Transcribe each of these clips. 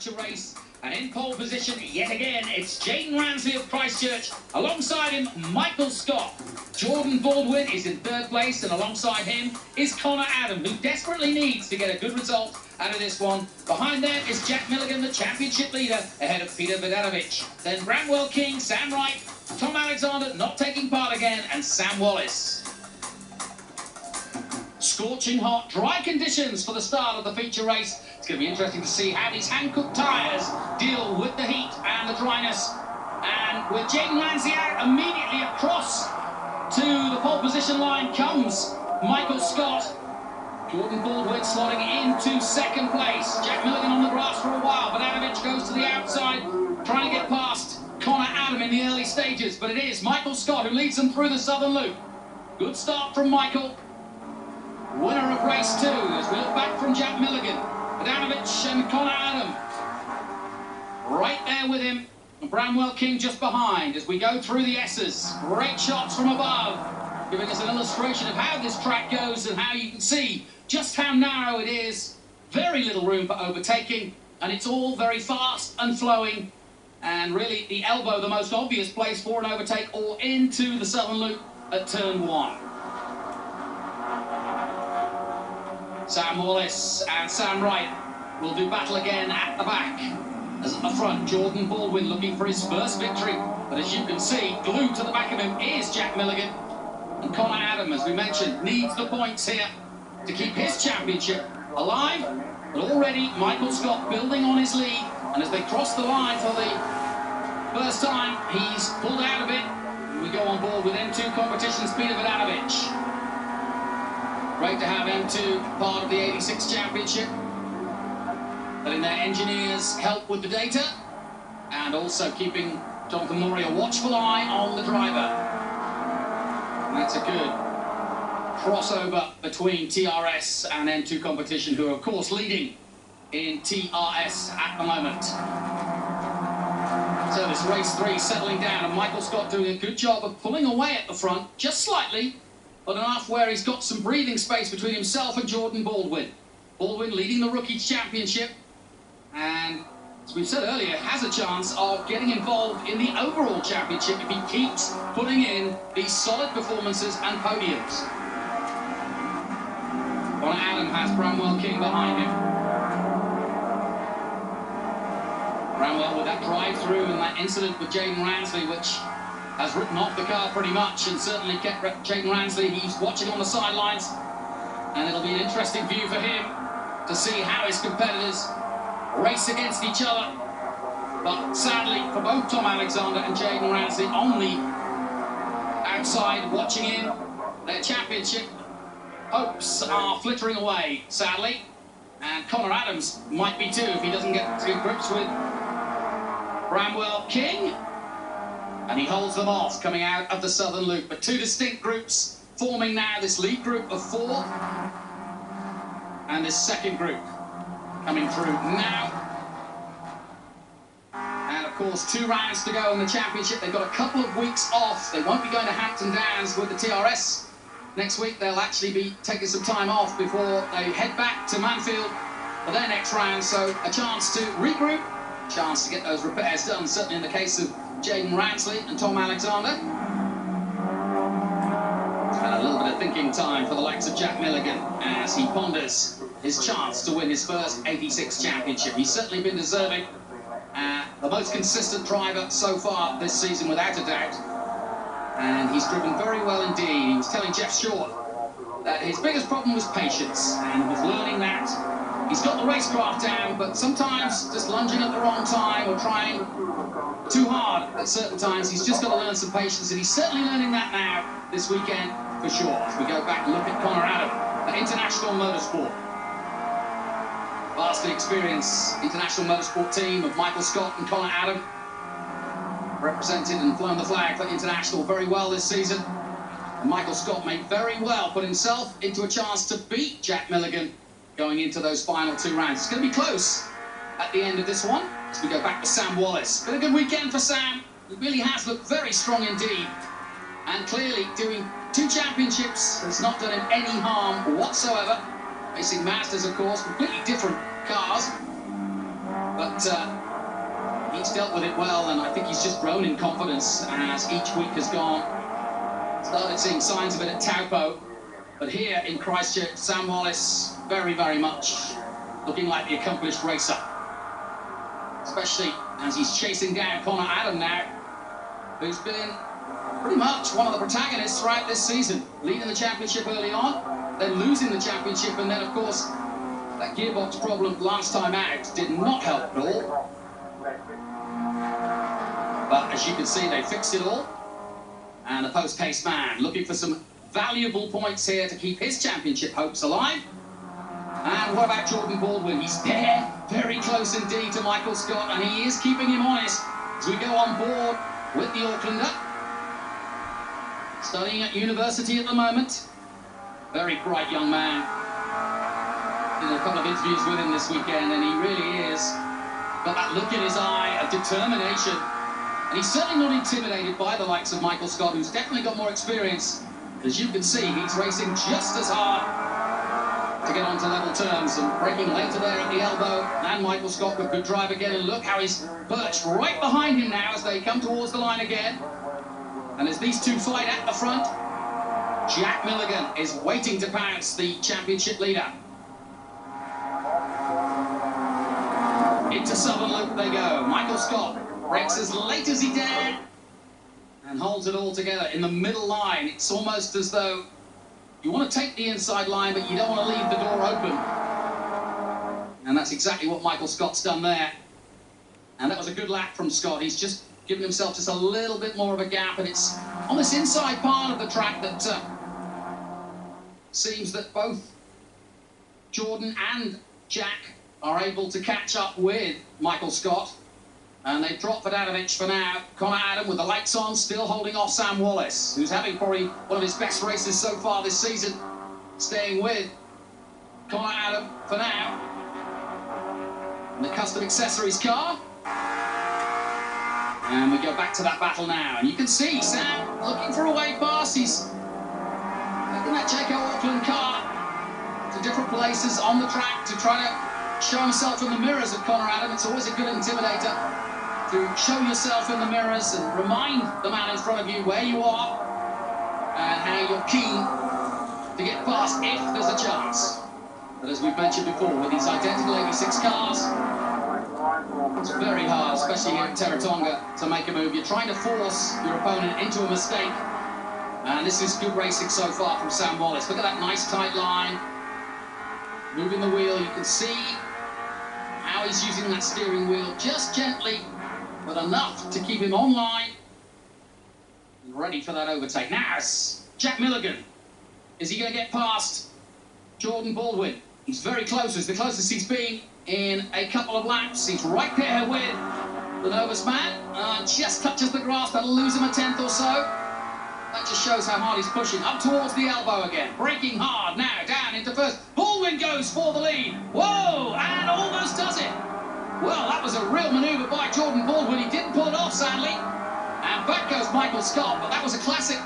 feature race. And in pole position, yet again, it's Jayden Ransley of Christchurch. Alongside him, Michael Scott. Jordan Baldwin is in third place, and alongside him is Connor Adam, who desperately needs to get a good result out of this one. Behind them is Jack Milligan, the championship leader, ahead of Peter Vodanovic. Then Bramwell King, Sam Wright, Tom Alexander not taking part again, and Sam Wallace. Scorching hot, dry conditions for the start of the feature race. It's going to be interesting to see how these hand-cooked tyres deal with the heat and the dryness. And with Jayden Ransley out, immediately across to the pole position line comes Michael Scott. Jordan Baldwin slotting into second place. Jack Milligan on the grass for a while. Vodanovic goes to the outside, trying to get past Connor Adam in the early stages. But it is Michael Scott who leads them through the Southern Loop. Good start from Michael. Winner of race 2 as we look back from Jack Milligan. Vodanovic and Connor Adam right there with him. And Bramwell King just behind as we go through the S's. Great shots from above, giving us an illustration of how this track goes and how you can see just how narrow it is. Very little room for overtaking, and it's all very fast and flowing. And really the elbow, the most obvious place for an overtake, or into the Southern Loop at turn 1. Sam Wallace and Sam Wright will do battle again at the back. As at the front, Jordan Baldwin looking for his first victory. But as you can see, glued to the back of him is Jack Milligan. And Connor Adam, as we mentioned, needs the points here to keep his championship alive. But already Michael Scott building on his lead. And as they cross the line for the first time, he's pulled out of it. We go on board with M2 Competitions, Peter Vodanovic. Great to have M2 part of the 86 Championship. Letting their engineers help with the data. And also keeping Jonathan Murray a watchful eye on the driver. And that's a good crossover between TRS and M2 Competition, who are of course leading in TRS at the moment. So this race 3 settling down, and Michael Scott doing a good job of pulling away at the front, just slightly, but enough where he's got some breathing space between himself and Jordan Baldwin. Baldwin leading the Rookies Championship, and as we've said earlier, has a chance of getting involved in the overall championship if he keeps putting in these solid performances and podiums. Connor Adam has Bramwell King behind him. Bramwell with that drive-through and that incident with Jayden Ransley, which has written off the car pretty much, and certainly kept Jayden Ransley. He's watching on the sidelines, and it'll be an interesting view for him to see how his competitors race against each other. But sadly, for both Tom Alexander and Jayden Ransley on the outside watching in, their championship hopes are flittering away, sadly. And Connor Adams might be too if he doesn't get to grips with Bramwell King. And he holds them off coming out of the Southern Loop. But 2 distinct groups forming now, this lead group of 4 and this second group coming through now. And of course 2 rounds to go in the championship. They've got a couple of weeks off. They won't be going to Hampton Downs with the TRS next week. They'll actually be taking some time off before they head back to Manfield for their next round. So a chance to regroup, a chance to get those repairs done, certainly in the case of Jayden Ransley and Tom Alexander. And a little bit of thinking time for the likes of Jack Milligan as he ponders his chance to win his first 86 championship. He's certainly been deserving. The most consistent driver so far this season, without a doubt. And he's driven very well indeed. He was telling Jeff Short that his biggest problem was patience, and he was learning that. He's got the racecraft down, but sometimes just lunging at the wrong time or trying too hard at certain times. He's just got to learn some patience, and he's certainly learning that now this weekend for sure. As we go back and look at Connor Adam at International Motorsport. Vastly experienced International Motorsport team of Michael Scott and Connor Adam. Represented and flown the flag for International very well this season. And Michael Scott may very well put himself into a chance to beat Jack Milligan going into those final 2 rounds. It's going to be close at the end of this one as we go back to Sam Wallace. Been a good weekend for Sam. He really has looked very strong indeed. And clearly doing 2 championships has not done him any harm whatsoever. Racing Masters, of course, completely different cars. But he's dealt with it well, and I think he's just grown in confidence as each week has gone. Started seeing signs of it at Taupo, but here in Christchurch, Sam Wallace very, very much looking like the accomplished racer. Especially as he's chasing down Connor Adam now, who's been pretty much one of the protagonists throughout this season, leading the championship early on, then losing the championship, and then of course that gearbox problem last time out did not help at all. But as you can see, they fixed it all, and the post-haste man looking for some valuable points here to keep his championship hopes alive. And what about Jordan Baldwin? He's there, very close indeed to Michael Scott, and he is keeping him honest as we go on board with the Aucklander. Studying at university at the moment. Very bright young man. Did a couple of interviews with him this weekend, and he really is got that look in his eye of determination. And he's certainly not intimidated by the likes of Michael Scott, who's definitely got more experience. As you can see, he's racing just as hard to get onto level terms, and braking later there at the elbow. And Michael Scott with good drive again, and look how he's perched right behind him now as they come towards the line again. And as these two fight at the front, Jack Milligan is waiting to pounce, the championship leader. Into Southern Loop they go. Michael Scott brakes as late as he dared and holds it all together in the middle line. It's almost as though you want to take the inside line, but you don't want to leave the door open. And that's exactly what Michael Scott's done there. And that was a good lap from Scott. He's just given himself just a little bit more of a gap, and it's on this inside part of the track that seems that both Jordan and Jack are able to catch up with Michael Scott. And they've dropped Vodanovic for now. Connor Adam with the lights on, still holding off Sam Wallace, who's having probably one of his best races so far this season. Staying with Connor Adam for now. In the custom accessories car. And we go back to that battle now. And you can see Sam looking for a way past. He's taking that Jayco Auckland car to different places on the track to try to show himself in the mirrors of Connor Adam. It's always a good intimidator to show yourself in the mirrors and remind the man in front of you where you are and how you're keen to get past if there's a chance. But as we've mentioned before, with these identical 86 cars, it's very hard, especially here at Teretonga, to make a move. You're trying to force your opponent into a mistake. And this is good racing so far from Sam Wallace. Look at that nice tight line. Moving the wheel, you can see how he's using that steering wheel just gently, but enough to keep him on line and ready for that overtake. Now it's Jack Milligan. Is he going to get past Jordan Baldwin? He's very close. It's the closest he's been in a couple of laps. He's right there with the Novus man. Just touches the grass. That'll lose him a tenth or so. That just shows how hard he's pushing. Up towards the elbow again. Braking hard now. Down into first. Baldwin goes for the lead. Whoa! And almost does it. Well, that was a real manoeuvre by Jordan Baldwin. He didn't pull it off, sadly. And back goes Michael Scott. But that was a classic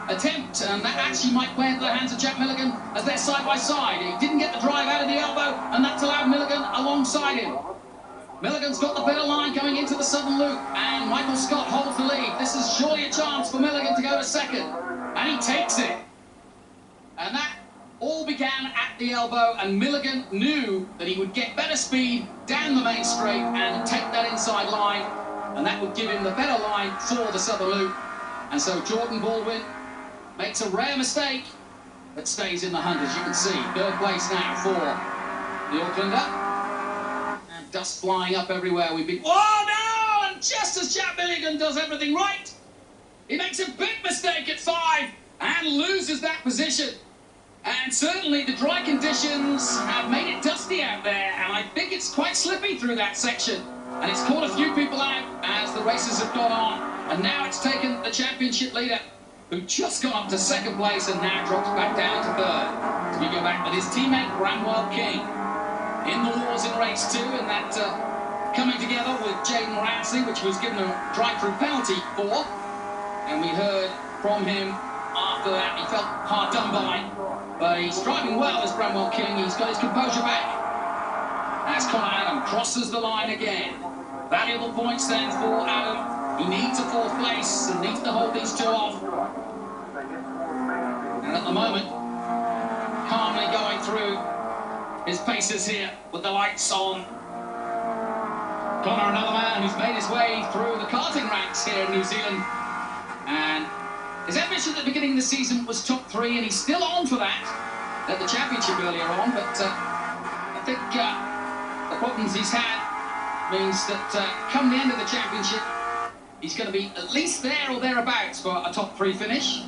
attempt. And that actually might play into the hands of Jack Milligan as they're side by side. He didn't get the drive out of the elbow. And that's allowed Milligan alongside him. Milligan's got the better line going into the Southern Loop, and Michael Scott holds the lead. This is surely a chance for Milligan to go to second, and he takes it. And that all began at the elbow, and Milligan knew that he would get better speed down the main straight and take that inside line, and that would give him the better line for the Southern Loop. And so Jordan Baldwin makes a rare mistake, but stays in the hunt, as you can see. Third place now for the Aucklander. Dust flying up everywhere. Oh no! And just as Jack Milligan does everything right, he makes a big mistake at 5 and loses that position. And certainly the dry conditions have made it dusty out there, and I think it's quite slippy through that section. And it's caught a few people out as the races have gone on. And now it's taken the championship leader, who just got up to second place and now drops back down to third. So we go back with his teammate Bramwell King in the wars in race 2, and that coming together with Jaden Ramsey, which was given a drive-through penalty for. And we heard from him after that he felt hard done by, but he's driving well as Bramwell King. He's got his composure back. That's Connor Adam crosses the line again. Valuable points then for Adam. He needs a fourth place and needs to hold these two off. And at the moment, calmly going through his paces here with the lights on. Connor, another man who's made his way through the karting ranks here in New Zealand. And his ambition at the beginning of the season was top 3, and he's still on for that at the championship earlier on. But I think the problems he's had means that come the end of the championship, he's going to be at least there or thereabouts for a top 3 finish.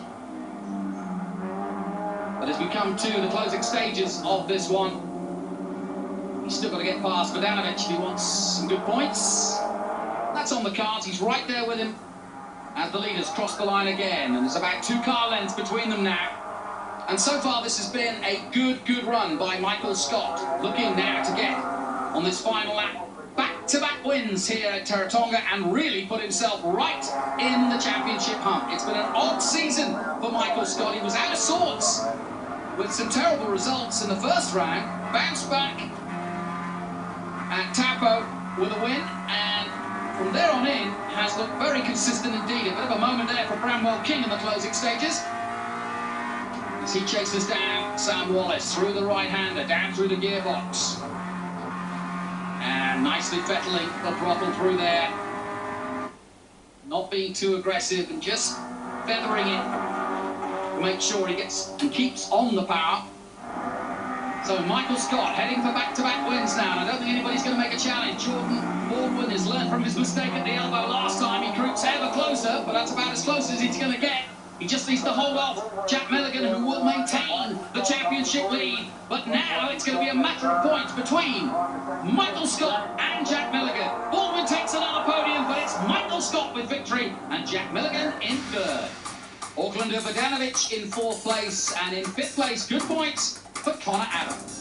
But as we come to the closing stages of this one, he's still got to get past Vodanovic if he wants some good points. That's on the cards. He's right there with him as the leaders cross the line again. And there's about 2 car lengths between them now. And so far, this has been a good run by Michael Scott. Looking now to get on this final lap back-to-back wins here at Tauranga and really put himself right in the championship hunt. It's been an odd season for Michael Scott. He was out of sorts with some terrible results in the first round, bounced back at Taupo with a win, and from there on in has looked very consistent indeed. A bit of a moment there for Bramwell King in the closing stages as he chases down Sam Wallace through the right-hander, down through the gearbox. And nicely fettling the throttle through there. Not being too aggressive and just feathering it to make sure he gets and keeps on the power. So Michael Scott heading for back-to-back wins now, and I don't think anybody's going to make a challenge. Jordan Baldwin has learned from his mistake at the elbow last time. He creeps ever closer, but that's about as close as he's going to get. He just needs to hold off Jack Milligan, who will maintain the championship lead. But now it's going to be a matter of points between Michael Scott and Jack Milligan. Baldwin takes another podium, but it's Michael Scott with victory and Jack Milligan in 3rd. Aucklander Vodanovic in 4th place, and in 5th place, good points for Connor Adams.